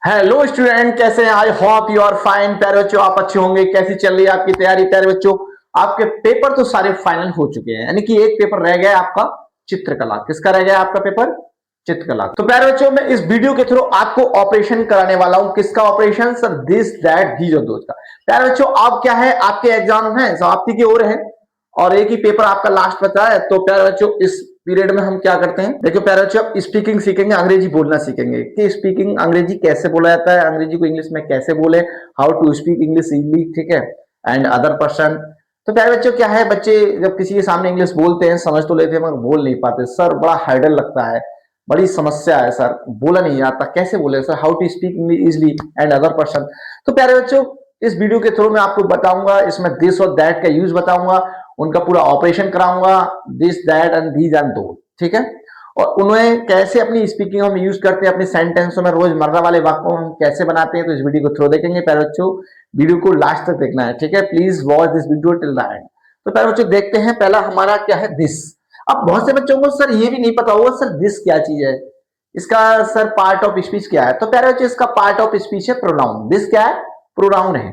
Hello student, कैसे हैं? I hope you are fine. प्यारे बच्चों, आप अच्छे होंगे। कैसी चल रही है आपकी तैयारी? प्यारे बच्चों, आपके पेपर तो सारे फाइनल हो चुके हैं, यानी कि एक पेपर रह गया आपका चित्रकला। किसका रह गया आपका पेपर? चित्रकला। तो प्यारे बच्चों, मैं इस वीडियो के थ्रू आपको ऑपरेशन कराने वाला हूं। किसका operation? Sir, this that these और दोज का। प्यारे बच्चों, आप क्या है, आपके एग्जाम है समाप्ति की ओर है और एक ही पेपर आपका लास्ट बचा है। तो प्यारे बच्चों, इस पीरियड में हम क्या करते हैं, देखिए प्यारे बच्चों, अब स्पीकिंग सीखेंगे, अंग्रेजी बोलना सीखेंगे कि स्पीकिंग अंग्रेजी कैसे बोला जाता है, अंग्रेजी को इंग्लिश में कैसे बोले, how to speak English easily, ठीक है, एंड अदर पर्सन। तो प्यारे बच्चों, क्या है, बच्चे जब किसी के सामने इंग्लिश बोलते हैं समझ तो लेते हैं मगर बोल नहीं पाते। सर, बड़ा हार्डल लगता है, बड़ी समस्या है सर, बोला नहीं आता, कैसे बोले sir, how to speak English easily and other person. तो प्यारे बच्चों, इस वीडियो के थ्रू मैं आपको बताऊंगा, इसमें दिस और दैट का यूज बताऊंगा, उनका पूरा ऑपरेशन कराऊंगा, this that and these and दो, ठीक है। और उन्हें कैसे अपनी स्पीकिंग में यूज करते हैं, अपनी सेंटेंसों में रोजमर्रा वाले वाक्यों हम कैसे बनाते हैं, तो इस वीडियो को थ्रू देखेंगे। प्यारे बच्चों, वीडियो को लास्ट तक देखना है, ठीक है। Please watch this video till the end. तो प्यारे बच्चों, देखते हैं पहला हमारा क्या है, दिस। अब बहुत से बच्चों को सर ये भी नहीं पता होगा सर दिस क्या चीज है, इसका सर पार्ट ऑफ स्पीच क्या है। तो प्यारे बच्चों, इसका पार्ट ऑफ स्पीच है प्रोनाउन। दिस क्या है? प्रोनाउन है।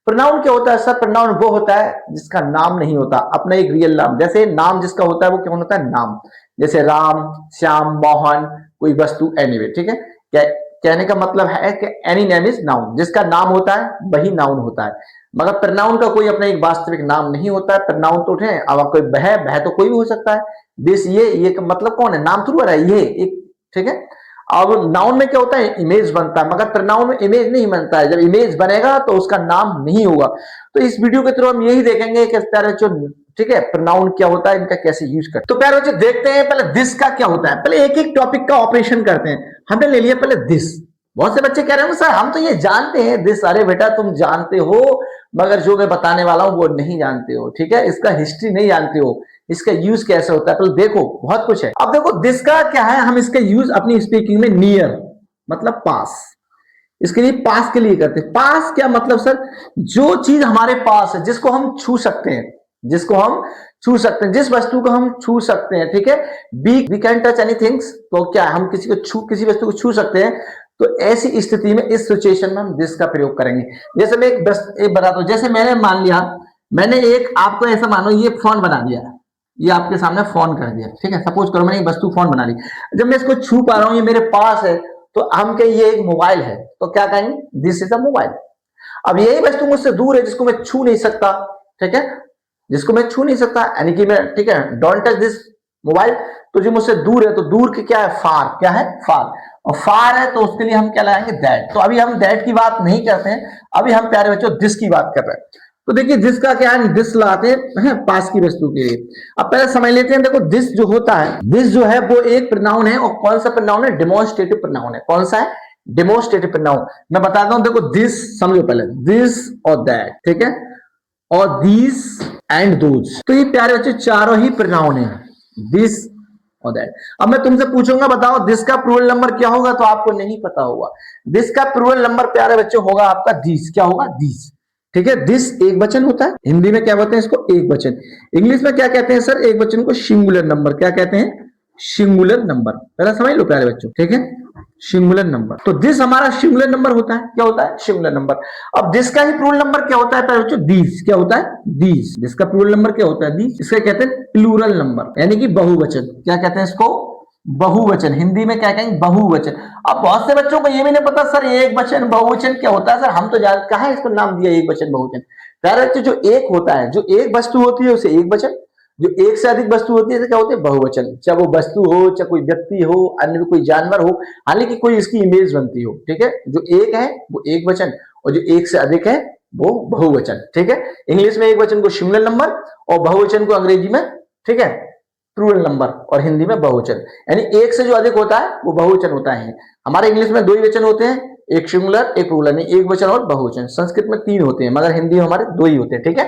प्रोनाउन क्या होता है सर? प्रोनाउन वो होता है जिसका नाम नहीं होता, अपना एक रियल नाम। जैसे नाम जिसका होता है वो क्या होता है? नाम। जैसे राम, श्याम, मोहन, कोई वस्तु, एनीवे, ठीक है। कहने का मतलब है कि एनी नेम इज नाउन, जिसका नाम होता है वही नाउन होता है। मगर प्रोनाउन का कोई अपना एक वास्तविक नाम नहीं होता है। प्रोनाउन तो उठे, अब कोई बह तो कोई भी हो सकता है। दिस, ये का मतलब कौन है? नाम थ्रू आ रहा है ये एक, ठीक है। अब नाउन में क्या होता है? इमेज बनता है, मगर प्रोनाउन में इमेज नहीं बनता है। जब इमेज बनेगा तो उसका नाम नहीं होगा। तो इस वीडियो के थ्रू हम यही देखेंगे कि प्यारे बच्चों, ठीक है, प्रोनाउन क्या होता है, इनका कैसे यूज करते हैं। तो प्यारे बच्चों, देखते हैं पहले दिस का क्या होता है। पहले एक एक टॉपिक का ऑपरेशन करते हैं। हमने ले लिया पहले दिस। बहुत से बच्चे कह रहे हैं सर हम तो ये जानते हैं दिस। अरे बेटा, तुम जानते हो मगर जो मैं बताने वाला हूं वो नहीं जानते हो, ठीक है। इसका हिस्ट्री नहीं जानते हो, इसका यूज कैसे होता है। पहले देखो, बहुत कुछ है। अब देखो दिस का क्या है, हम इसका यूज अपनी स्पीकिंग में नियर मतलब पास, इसके लिए पास के लिए करते हैं। पास क्या मतलब सर? जो चीज हमारे पास है, जिसको हम छू सकते हैं, जिसको हम छू सकते हैं, जिस वस्तु को हम छू सकते हैं, ठीक है। We can touch anything. तो क्या हम किसी वस्तु को छू सकते हैं। तो ऐसी स्थिति में, इस सिचुएशन में हम दिस का प्रयोग करेंगे। जैसे मैं एक बताता हूं। जैसे मैंने मान लिया, मैंने एक आपको ऐसा मानो ये फोन बना दिया, ये आपके सामने फोन कर दिया, ठीक है। सपोज करो मैंने एक वस्तु फोन बना ली। जब मैं इसको छू पा रहा हूं, ये मेरे पास है, तो हम कहें ये एक मोबाइल है, तो क्या कहेंगे? This is a mobile. अब यही वस्तु मुझसे दूर है, जिसको मैं छू नहीं सकता, ठीक है, जिसको मैं छू नहीं सकता, यानी कि मैं, ठीक है, डोंट टच दिस मोबाइल। तो जो मुझसे दूर है, तो दूर की क्या है? फार। क्या है? फार। और फार है तो उसके लिए हम क्या लगाएंगे? दैट। तो अभी हम दैट की बात नहीं करते हैं, अभी हम प्यारे बच्चों दिस की बात कर रहे हैं। तो देखिए दिस का क्या है, दिस लाते हैं पास की वस्तु के लिए। अब पहले समझ लेते हैं। देखो दिस जो होता है, दिस जो है वो एक प्रोनाउन है। और कौन सा प्रोनाउन है? डेमोन्स्ट्रेटिव प्रोनाउन है। कौन सा है? Demonstrative pronoun. मैं बताता हूं, देखो दिस समझो पहले, दिस और दैट, ठीक है, और दीज एंड दोज। तो ये प्यारे बच्चे चारों ही प्रोनाउन है, दिस और दैट। अब मैं तुमसे पूछूंगा, बताओ दिस का प्लूरल नंबर क्या होगा, तो आपको नहीं पता होगा। दिस का प्लूरल नंबर प्यारे बच्चे होगा आपका दीज। क्या होगा? दीज, ठीक है। दिस एक वचन होता है, हिंदी में क्या बोलते हैं इसको? एक वचन। इंग्लिश में क्या कहते हैं सर? एक वचन को सिंगुलर नंबर। क्या कहते हैं? Singular number. पहला समझ लो प्यारे बच्चों, ठीक है, सिंगुलर नंबर। तो दिस हमारा सिंगुलर नंबर होता है। क्या होता है? Singular number. अब दिस का ही प्लूरल नंबर क्या होता है प्यारे बच्चों? दीज। क्या होता है? दीज। दिस का प्लूरल नंबर क्या होता है? दीज। इसका कहते हैं प्लूरल नंबर, यानी कि बहुवचन। क्या कहते हैं इसको? बहुवचन। हिंदी में क्या कहेंगे? बहुवचन। अब बहुत से बच्चों को ये भी नहीं पता सर एक वचन बहुवचन क्या होता है। सर हम तो जान कहा इसको नाम दिया एक वचन बहुवचन। प्यारे बच्चों, जो एक होता है, जो एक वस्तु होती है उसे एक वचन, जो एक से अधिक वस्तु होती है क्या होती है? बहुवचन। चाहे वो वस्तु हो, चाहे कोई व्यक्ति हो, अन्य कोई जानवर हो, हालांकि कोई इसकी इमेज बनती हो, ठीक है। जो एक है वो एक वचन, और जो एक से अधिक है वो बहुवचन, ठीक है। इंग्लिश में एक वचन को सिंगुलर नंबर और बहुवचन को अंग्रेजी में, ठीक है, प्लूरल नंबर, और हिंदी में बहुवचन। यानी एक से जो अधिक होता है वो बहुवचन होता है। हमारे इंग्लिश में दो ही वचन होते हैं, एक सिंगुलर एक प्लूरल, एक वचन और बहुवचन। संस्कृत में तीन होते हैं, मगर हिंदी में हमारे दो ही होते हैं, ठीक है।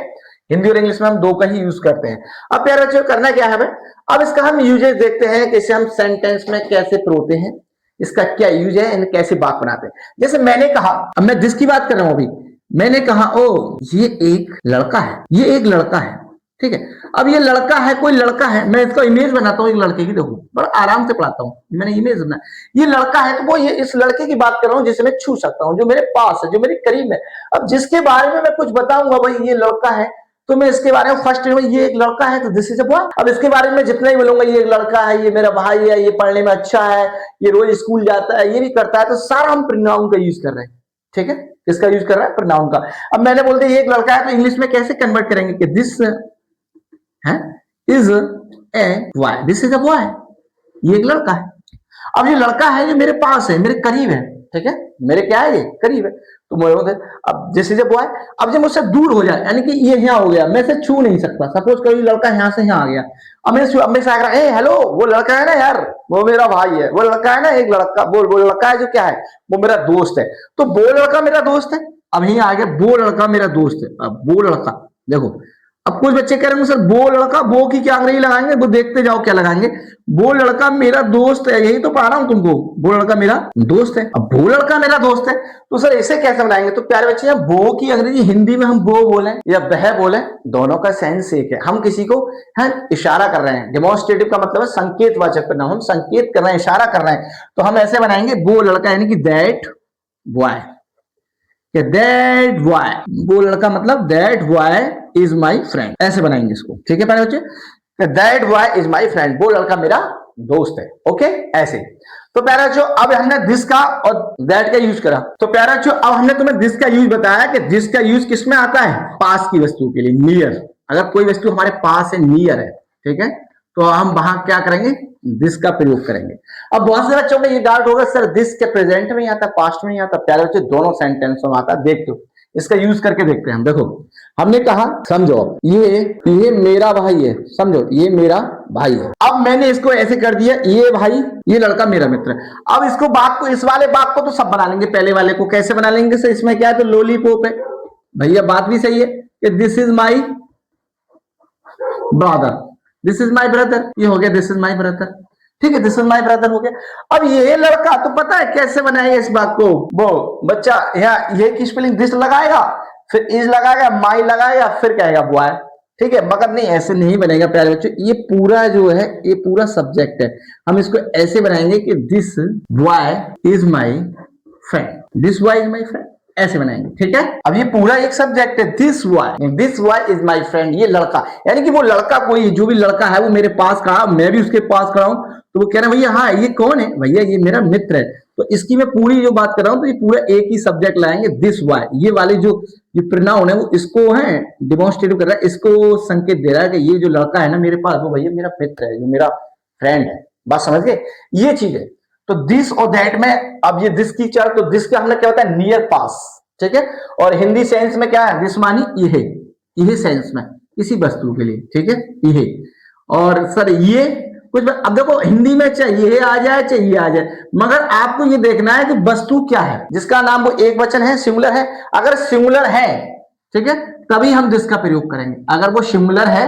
हिंदी और इंग्लिश में हम दो का ही यूज करते हैं। अब प्यारे बच्चों, करना क्या है हमें? अब इसका हम यूजेस देखते हैं कि इसे हम सेंटेंस में कैसे परोते हैं, इसका क्या यूज है, इन्हें कैसे बात बनाते हैं। जैसे मैंने कहा, अब मैं जिसकी बात कर रहा हूं अभी, मैंने कहा ओ ये एक लड़का है, ये एक लड़का है, ठीक है। अब ये लड़का है, कोई लड़का है, मैं इसका इमेज बनाता हूँ एक लड़के की, देखो बड़ा आराम से पढ़ाता हूँ, मैंने इमेज बना, ये लड़का है तो वो ये इस लड़के की बात कर रहा हूँ जिसे मैं छू सकता हूँ, जो मेरे पास है, जो मेरे करीब है। अब जिसके बारे में मैं कुछ बताऊंगा भाई ये लड़का है, तो मैं इसके बारे में फर्स्ट ये एक लड़का है तो दिस इज अ बॉय। अब इसके बारे में जितना ही बोलूंगा ये एक लड़का है, ये मेरा भाई है, ये पढ़ने में अच्छा है, ये रोज स्कूल जाता है, ये भी करता है, तो सारा हम प्रोनाउन का यूज कर रहे हैं। ठीक है, किसका यूज कर रहा है? प्रोनाउन का। अब मैंने बोल दिया ये एक लड़का है तो इंग्लिश में कैसे कन्वर्ट करेंगे कि दिस है is a boy, this is a boy, ये एक लड़का है। अब ये लड़का है, ये मेरे पास है, मेरे करीब है, ठीक है, मेरे क्या है, ये करीब है, तो मैं अब दिस इज अ बॉय। अब जब मुझसे दूर हो जाए, यानी कि ये यहाँ हो गया, मैं इसे छू नहीं सकता, सपोज करो ये लड़का यहाँ से यहाँ आ गया, अब मैं से आकर ए हेलो, वो लड़का है ना यार, वो मेरा भाई है, वो लड़का है ना, एक लड़का, वो लड़का है जो क्या है, वो मेरा दोस्त है, तो वो लड़का मेरा दोस्त है। अब यहीं आ गया, वो लड़का मेरा दोस्त है। अब वो लड़का देखो, अब कुछ बच्चे कह रहे हैं सर वो लड़का, वो की क्या अंग्रेजी लगाएंगे, वो देखते जाओ क्या लगाएंगे, वो लड़का मेरा दोस्त है, यही तो पढ़ा रहा हूं तुमको, वो लड़का मेरा दोस्त है। अब वो लड़का मेरा दोस्त है तो सर इसे कैसे बनाएंगे? तो प्यारे बच्चे, वो की अंग्रेजी हिंदी में हम वो बोले या वह बोले, दोनों का सेंस एक है। हम किसी को है इशारा कर रहे हैं, डेमोन्स्ट्रेटिव का मतलब है संकेतवाचक प्रनाउन, हम संकेत कर रहे हैं, इशारा कर रहे हैं, तो हम ऐसे बनाएंगे वो लड़का, यानी कि दैट बॉय, दैट बॉय, वो लड़का मतलब that boy is my friend, ऐसे बनाएंगे इसको। ठीक है प्यारे बच्चे, that boy is my friend, वो लड़का मेरा दोस्त है। ओके, ऐसे। तो प्यारा बच्चों, अब हमने दिस का और दैट का यूज करा, तो प्यारा बच्चों अब हमने तुम्हें दिस का यूज बताया कि दिस का यूज किसमें आता है? पास की वस्तु के लिए, नियर। अगर कोई वस्तु हमारे पास है, नियर है, ठीक है, तो हम वहां क्या करेंगे? दिस का प्रयोग करेंगे। अब बहुत से बच्चों में ये डाउट होगा सर दिस के प्रेजेंट में आता, पास्ट में नहीं आता? प्यारे बच्चे दोनों सेंटेंस में आता, देखते हो, इसका यूज करके देखते हैं हम। देखो हमने कहा, समझो ये मेरा भाई है, समझो ये मेरा भाई है। अब मैंने इसको ऐसे कर दिया, ये भाई, ये लड़का मेरा मित्र है। अब इसको बात को, इस वाले बात को तो सब बना लेंगे, पहले वाले को कैसे बना लेंगे सर? इसमें क्या है, तो लॉलीपॉप है भैया, बात भी सही है कि this is my brother, this is my brother, ये हो गया दिस इज माई ब्रदर। ठीक है, दिस इज माई ब्रदर हो गया। अब ये लड़का, तो पता है कैसे बनाएगा इस बात को? वो बच्चा यहाँ ये की स्पेलिंग दिस लगाएगा, फिर इज लगाएगा, माई लगाएगा, फिर कहेगा बॉय। ठीक है, मगर नहीं, ऐसे नहीं बनेगा प्यारे बच्चों। ये पूरा जो है, ये पूरा सब्जेक्ट है, हम इसको ऐसे बनाएंगे कि this boy is my friend, this boy is my friend, ऐसे बनाएंगे। ठीक है, अब ये पूरा एक सब्जेक्ट है, this boy is my friend, ये लड़का, यानी कि वो लड़का, कोई जो भी लड़का है वो मेरे पास खड़ा, मैं भी उसके पास खड़ा हूं, तो वो कह रहे हैं भैया हाँ ये कौन है? भैया ये मेरा मित्र है। तो इसकी मैं पूरी जो बात कर रहा हूं, तो ये पूरा एक ही सब्जेक्ट लाएंगे, दिस बॉय, ये वाले जो ये प्रोनाउन है वो इसको है डिमॉन्स्ट्रेटिव कर रहा है, इसको संकेत दे रहा है कि ये जो लड़का है ना मेरे पास, वो भैया मेरा मित्र है, जो मेरा फ्रेंड है। बात समझ गए? ये चीज है। तो दिस और दैट में, अब ये दिस की चल, तो दिस का हमने क्या होता है? नियर पास। ठीक है, और हिंदी सेंस में क्या है? दिस मानी ये सेंस में, इसी वस्तु के लिए। ठीक है, ये। और सर ये कुछ, अब देखो हिंदी में चाहे ये आ जाए चाहे ये आ जाए, मगर आपको ये देखना है कि वस्तु क्या है, जिसका नाम वो एक वचन है, सिंगुलर है। अगर सिंगुलर है, ठीक है, तभी हम दिस का प्रयोग करेंगे। अगर वो सिंगुलर है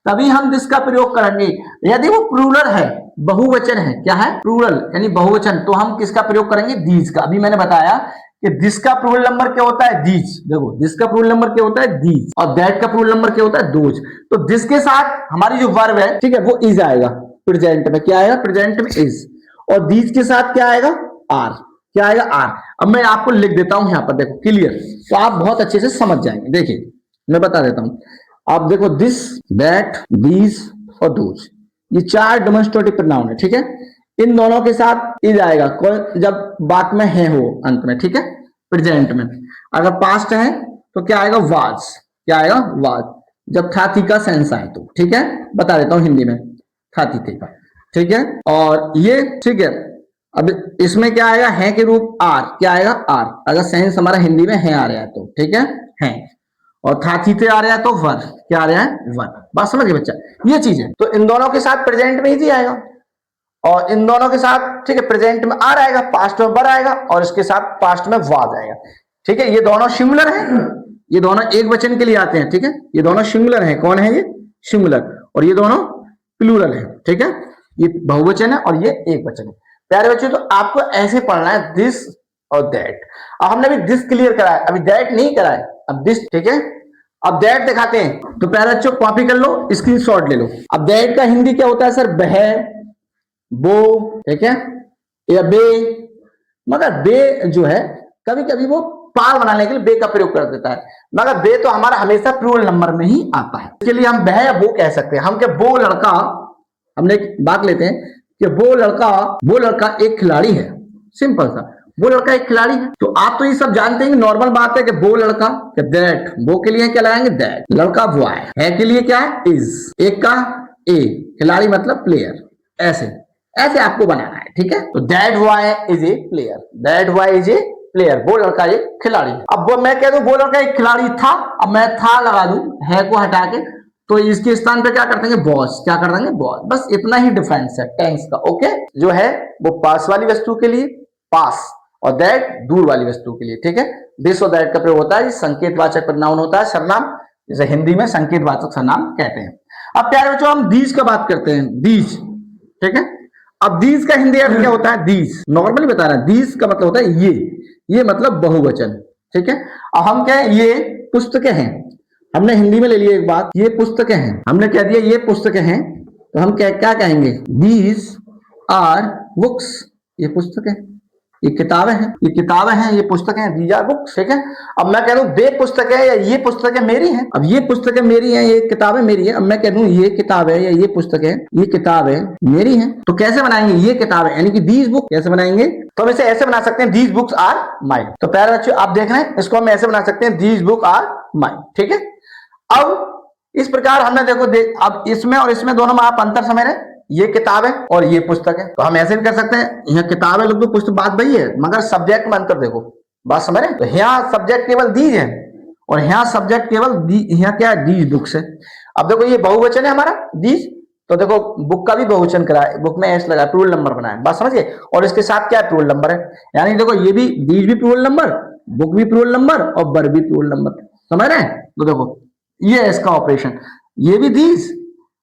तभी हम दिस का प्रयोग करेंगे। यदि वो प्लूरल है, बहुवचन है, क्या है? प्लूरल यानी बहुवचन, तो हम किसका प्रयोग करेंगे? दीज का। अभी मैंने बताया कि दिस का प्लूरल नंबर क्या होता है? दीज। देखो दिस का प्लूरल नंबर क्या होता है? दीज। और दैट का प्लूरल नंबर क्या होता है? दोज। तो दिस के साथ हमारी जो वर्ब है, ठीक है, वो इज आएगा प्रेजेंट में। क्या आएगा? प्रेजेंट में इज। और दीज के साथ क्या आएगा? आर। क्या आएगा? आर। अब मैं आपको लिख देता हूं यहां पर, देखो क्लियर, तो आप बहुत अच्छे से समझ जाएंगे। देखिए मैं बता देता हूं, आप देखो दिस, दैट, दीज और दोज, ये चार डेमोन्स्ट्रेटिव प्रोनाउन है। ठीक है, इन दोनों के साथ इज आएगा जब बात में है हो अंत में। ठीक है, प्रेजेंट में। अगर पास्ट है तो क्या आएगा? वाज। क्या आएगा? वाज। जब था थी का सेंस आए तो। ठीक है, बता देता हूं हिंदी में, था थी का। ठीक है, और ये, ठीक है, अब इसमें क्या आएगा? है के रूप आर। क्या आएगा? आर। अगर सेंस हमारा हिंदी में है आ रहा है तो। ठीक है। और था थी आ रहा है तो वर। क्या आ रहा है? वर। बात समझ गए बच्चा? ये चीज है। तो इन दोनों के साथ प्रेजेंट में ही आएगा, और इन दोनों के साथ, ठीक है, प्रेजेंट में आर आएगा, पास्ट में वर आएगा, और इसके साथ पास्ट में वाज आएगा। ठीक है, ये दोनों सिंगुलर है, ये दोनों एक वचन के लिए आते हैं। ठीक है, ये दोनों सिंगुलर है। कौन है ये? सिंगुलर। और ये दोनों प्लूरल है। ठीक है, ये बहुवचन है और ये एक वचन है। प्यारे बच्चों, तो आपको ऐसे पढ़ना है, दिस और दैट। अब हमने अभी दिस क्लियर करा है, अभी दैट नहीं करा है, अब दिस। ठीक है, अब दैट दिखाते हैं तो प्यारे बच्चों कॉपी कर लो, स्क्रीनशॉट ले लो। अब दैट का हिंदी क्या होता है सर? बह, वो, ठीक है, या बे। मगर बे जो है कभी कभी वो पाल बनाने के लिए बे का प्रयोग कर देता है, मगर बे तो हमारा हमेशा प्लूरल नंबर में ही आता है। इसके लिए हम बह या वो कह सकते हैं। हम क्या वो लड़का, हमने एक बात लेते हैं कि वो लड़का एक खिलाड़ी है, सिंपल सा, वो लड़का एक खिलाड़ी है। तो आप तो ये सब जानते हैं कि नॉर्मल बात है कि वो लड़का, दैट, वो के लिए क्या लगाएंगे? दैट। लड़का बॉय है के लिए क्या है? इज। एक का ए, खिलाड़ी मतलब प्लेयर। ऐसे ऐसे आपको बनाना है, ठीक है। तो that boy is a player, that boy is a player, वो लड़का एक खिलाड़ी। अब वो मैं कह दूं वो लड़का एक खिलाड़ी था, अब मैं था लगा दूं, है को हटा के, तो इसके स्थान पे क्या कर देंगे? बॉस। क्या कर देंगे? बॉस। बस इतना ही डिफरेंस है टेंस का। ओके, जो है वो पास वाली वस्तु के लिए पास, और दैट दूर वाली वस्तु के लिए, ठीक है। दिस और दैट का प्रयोग होता है, संकेतवाचक प्रोनाउन होता है, सर्वनाम, जैसे हिंदी में संकेतवाचक सर्वनाम कहते हैं। अब प्यारे बच्चों हम दीज का बात करते हैं, दीज, ठीक है। अब दीज का हिंदी अर्थ क्या होता है? दीज, नॉर्मली बता रहे हैं, दीज का मतलब होता है ये मतलब बहुवचन, ठीक है। अब हम क्या है? ये पुस्तकें हैं, हमने हिंदी में ले लिया एक बात, ये पुस्तकें हैं, हमने कह दिया ये पुस्तकें हैं, तो हम क्या कहेंगे? दीज आर बुक्स, ये पुस्तकें, ये किताबें हैं, ये पुस्तकें हैं, दीज आर बुक्स, ठीक है। अब मैं कह दूं वे पुस्तकें या ये पुस्तकें मेरी हैं, अब ये पुस्तकें मेरी हैं, ये किताबें मेरी हैं। अब मैं कह दूं ये किताब है या ये पुस्तकें, ये किताबें मेरी हैं, तो कैसे बनाएंगे? ये किताबें यानी कि दीज बुक, कैसे बनाएंगे? तो हम इसे ऐसे बना सकते हैं, दीज बुक्स आर माइन। तो प्यारे बच्चों आप देख रहे हैं, इसको हम ऐसे बना सकते हैं, दीज बुक आर माइन, ठीक है। अब इस प्रकार हमने देखो अब इसमें और इसमें दोनों में आप अंतर समझ रहे हैं, ये किताब है और ये पुस्तक है, तो हम ऐसे भी कर सकते हैं, यहाँ किताब है, लोग पुस्तक, बात वही है, मगर सब्जेक्ट में अंतर देखो, बात समझ रहे हैं। तो यहाँ सब्जेक्ट केवल दीज है और यहाँ सब्जेक्ट केवल यहाँ क्या है? दीज बुक्स है। अब देखो ये बहुवचन है हमारा दीज, तो देखो बुक का भी बहुवचन करा है, बुक में एस लगा, प्लूरल नंबर बनाया, बात समझिए। और इसके साथ क्या है? प्लूरल नंबर है, यानी देखो ये भी दीज भी प्लूरल नंबर, बुक भी प्लूरल नंबर और बर भी प्लूरल नंबर, समझ रहे हैं। तो देखो ये है इसका ऑपरेशन, ये भी दीज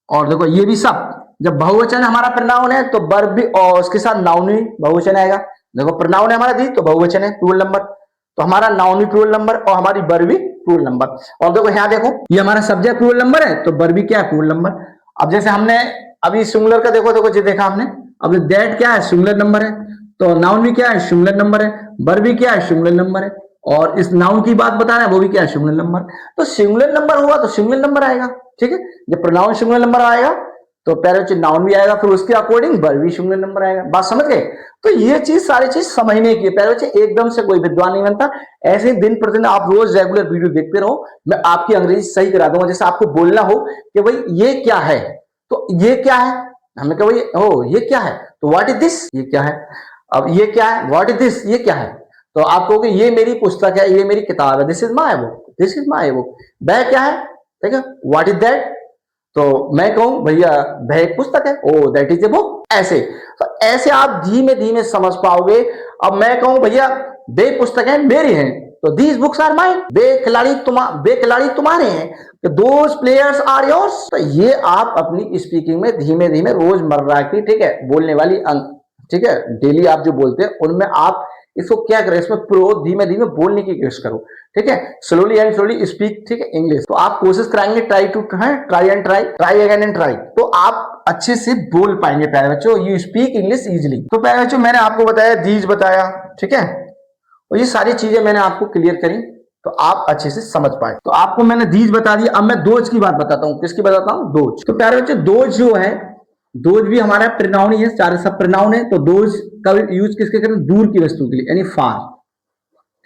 और देखो ये भी सब। जब बहुवचन हमारा प्रोनाउन है तो वर्ब भी और उसके साथ नाउन भी बहुवचन आएगा। देखो प्रोनाउन है हमारा दीज तो बहुवचन है, प्लूरल नंबर, तो हमारा नाउन भी प्लूरल नंबर और हमारी वर्ब भी प्लूरल नंबर। और देखो यहाँ देखो ये हमारा सब्जेक्ट प्लूरल नंबर है तो वर्ब भी क्या है? Plural number. अब जैसे हमने अभी सिंगुलर का देखो जो देखा हमने, अब दैट क्या है? सिंगुलर नंबर है, तो नाउन भी क्या है? सिंगुलर नंबर है, वर्ब भी क्या है? सिंगुलर नंबर है, और इस नाउन की बात बता रहे हैं वो भी क्या है? Singular number. तो सिंगुलर नंबर हुआ तो सिंगुलर नंबर आएगा, ठीक है। जब प्रोनाउन सिंगुलर नंबर आएगा तो पहले नाउन भी आएगा, फिर उसके अकॉर्डिंग वर्ब भी सिंगुलर नंबर आएगा, बात समझ गए। तो ये चीज सारी चीज समझने की है, पहले एकदम से कोई विद्वान नहीं बनता, ऐसे ही दिन प्रतिदिन आप रोज रेगुलर वीडियो देखते रहो, मैं आपकी अंग्रेजी सही करा दूंगा। जैसे आपको बोलना हो कि भाई ये क्या है, तो ये क्या है, हमने कहा भाई ओ ये क्या है, तो व्हाट इज दिस, ये क्या है। अब ये क्या है? व्हाट इज दिस, ये क्या है। तो आप कहोगे ये मेरी पुस्तक है, ये मेरी किताब है, this is my book, this is my book. वह क्या है, ठीक है, व्हाट इज दैट, तो मैं कहूं भैया वह एक पुस्तक है, ओ दैट इज ए बुक। ऐसे तो ऐसे आप धीमे धीमे समझ पाओगे। अब मैं कहूं भैया वे पुस्तकें मेरी हैं, तो दीज बुक्स आर माइन, वे खिलाड़ी तुम्हारे हैं, दोज प्लेयर्स आर योर्स। तो ये आप अपनी स्पीकिंग में धीमे धीमे रोजमर्रा की, ठीक है, बोलने वाली ठीक है, डेली आप जो बोलते हैं उनमें आप इसको क्या करें, इसमें प्रो धीमे धीमे बोलने की कोशिश करो, ठीक है। स्लोली एंड स्लोली स्पीक, ठीक है, इंग्लिश। तो आप कोशिश कराएंगे, ट्राई अगेन एंड ट्राई, तो आप अच्छे से बोल पाएंगे प्यारे बच्चों, यू स्पीक इंग्लिश इजिली। तो प्यारे बच्चों मैंने आपको बताया, दीज बताया, ठीक है, और ये सारी चीजें मैंने आपको क्लियर करी तो आप अच्छे से समझ पाए। तो आपको मैंने दीज बता दिया, अब मैं दोज की बात बताता हूँ। किसकी बताता हूँ? दोज। तो प्यारे बच्चों दोज जो है, दोज भी हमारा प्रोनाउन ही है, सारे सब प्रोनाउन है। तो दोज का यूज किसके करें? दूर की वस्तु के लिए, यानी फार,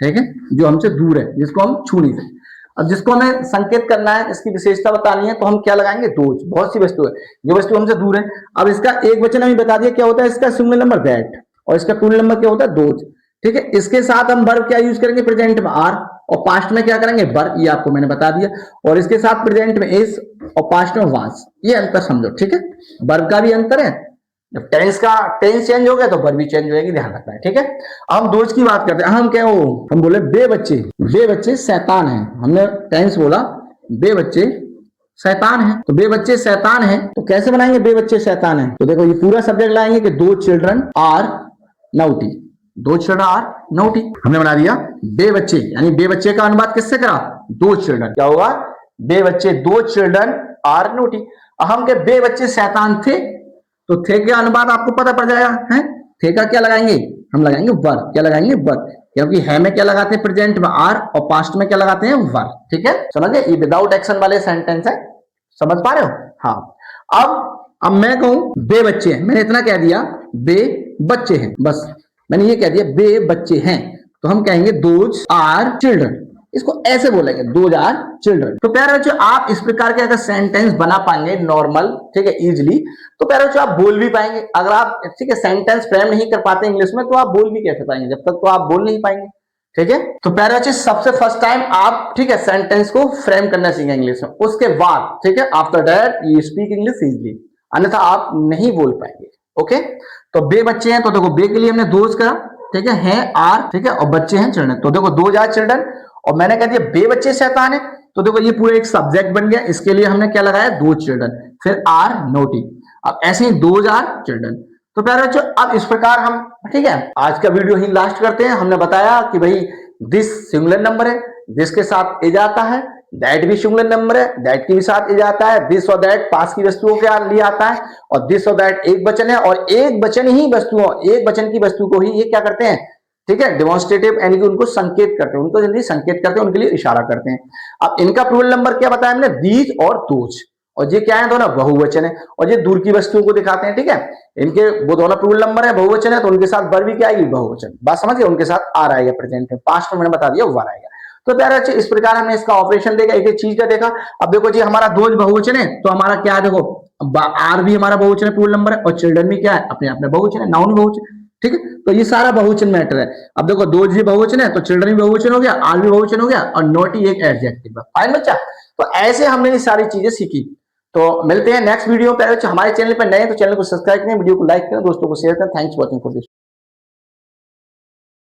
ठीक है, जो हमसे दूर है, जिसको हम छू नहीं सकते। अब जिसको हमें संकेत करना है, इसकी विशेषता बतानी है, तो हम क्या लगाएंगे? दोज। बहुत सी वस्तु है, जो वस्तु हमसे दूर है। अब इसका एक वचन अभी बता दिया क्या होता है, इसका सिंगुलर नंबर दैट, और इसका प्लूरल नंबर क्या होता है? दोज, ठीक है। इसके साथ हम वर्ब क्या यूज करेंगे? प्रेजेंट में आर, और पास्ट में क्या करेंगे? वर, ये आपको मैंने बता दिया। और इसके साथ प्रेजेंट में इज और पास्ट में वाज, ये अंतर समझो, ठीक है। वर्ब का भी अंतर है, जब टेंस चेंज हो गया तो वर्ब भी चेंज हो जाएगी, ध्यान रखना है, ठीक है। अब हम दोज की बात करते हैं। हम क्या हो, हम बोले बे बच्चे शैतान हैं, हमने टेंस बोला बे बच्चे शैतान है, तो बे बच्चे शैतान है, तो कैसे बनाएंगे बे बच्चे शैतान है? तो देखो ये पूरा सब्जेक्ट लाएंगे कि दो चिल्ड्रन आर नाउटी, दो चिल्ड्रन आर नाउटी, हमने बना दिया बे बच्चे, यानी बे बच्चे का अनुवाद किससे करा? दो चिल्ड्रन, क्या होगा? बे बच्चे, दो चिल्ड्रन आर नोटी। हम के बे बच्चे शैतान थे, तो थे के अनुपात आपको पता पड़ जाएगा है। थे का क्या लगाएंगे, हम लगाएंगे वर। क्या लगाएंगे, वर, क्योंकि है में क्या लगाते हैं प्रेजेंट में आर, और पास्ट में क्या लगाते हैं वर। ठीक है, समझ गए, ये विदाउट एक्शन वाले सेंटेंस है, समझ पा रहे हो। हाँ, अब मैं कहूं बे बच्चे हैं, मैंने इतना कह दिया बे बच्चे हैं, बस मैंने ये कह दिया बे बच्चे हैं, तो हम कहेंगे दोज आर चिल्ड्रन। इसको ऐसे बोलेंगे, दोज आर चिल्ड्रन। तो प्यारे बच्चों, आप इस प्रकार के अगर सेंटेंस बना पाएंगे नॉर्मल, ठीक है, इजिली, तो प्यारे बच्चों आप बोल भी पाएंगे। अगर आप ठीक है सेंटेंस फ्रेम नहीं कर पाते इंग्लिश में, तो आप बोल भी कैसे पाएंगे, जब तक तो आप बोल नहीं पाएंगे। ठीक है, तो प्यारे बच्चे सबसे फर्स्ट टाइम आप ठीक है सेंटेंस को फ्रेम करना सीखेंगे इंग्लिश में, उसके बाद ठीक है after that you speak English easily, अन्यथा आप नहीं बोल पाएंगे। ओके, तो बे बच्चे हैं, तो देखो बे के लिए हमने दोज करा, ठीक है, हैं आर, ठीक है, और बच्चे हैं चिल्ड्रन, तो देखो दोज आर चिल्ड्रन, और मैंने कह दिया बे बच्चे शैतान है, तो देखो ये पूरा एक सब्जेक्ट बन गया, इसके लिए हमने क्या लगाया, दो चिल्ड्रन, फिर आर नोटी। अब ऐसे ही दोज आर चिल्ड्रन। तो प्यारे बच्चों अब इस प्रकार हम ठीक है आज का वीडियो ही लास्ट करते हैं। हमने बताया कि भाई दिस सिंगुलर नंबर है, दिस के साथ ए जाता है, दैट भी सिंगुलर नंबर है, दैट के भी साथ ए जाता है, दिस और दैट पास की वस्तुओं के लिए आता है, और दिस और दैट एक वचन है, और एक वचन ही वस्तुओं, एक वचन की वस्तु को ही ये क्या करते हैं, ठीक है, डेमोन्स्ट्रेटिव यानी कि उनको संकेत करते हैं, उनको जल्दी संकेत करते हैं, उनके लिए इशारा करते हैं। अब इनका प्लूरल नंबर क्या बताया हमने, दीज और दोज, और ये क्या है, दोनों बहुवचन है, और ये दूर की वस्तुओं को दिखाते हैं। ठीक है, इनके वो दोनों प्लूरल नंबर है, बहुवचन है, तो उनके साथ वर भी क्या आएगी, बहुवचन। बात समझिए, उनके साथ आर आएगा प्रेजेंट में, पास्ट में मैंने बता दिया वर आएगा। तो प्यारे बच्चे इस प्रकार हमने इसका ऑपरेशन देखा, एक एक चीज का देखा। अब देखो जी हमारा दोज बहुवचन है, तो हमारा क्या है, देखो आर भी हमारा बहुवचन है, प्लूरल नंबर है, और चिल्ड्रन भी क्या है, अपने आप में बहुवचन है, नाउन बहुवचन। ठीक है, तो ये सारा बहुवचन मैटर है। अब देखो दोज भी बहुवचन है, तो चिल्ड्रन भी बहुवचन हो गया, आर भी बहुवचन हो गया, और नोटी एक एडजेक्टिव है। फाइन बच्चा, तो ऐसे हमने ये सारी चीजें सीखी। तो मिलते हैं नेक्स्ट वीडियो पे। हमारे चैनल पर नए हैं तो चैनल को सब्सक्राइब करें, वीडियो को लाइक करें, दोस्तों को शेयर करें। Thanks for watching for this.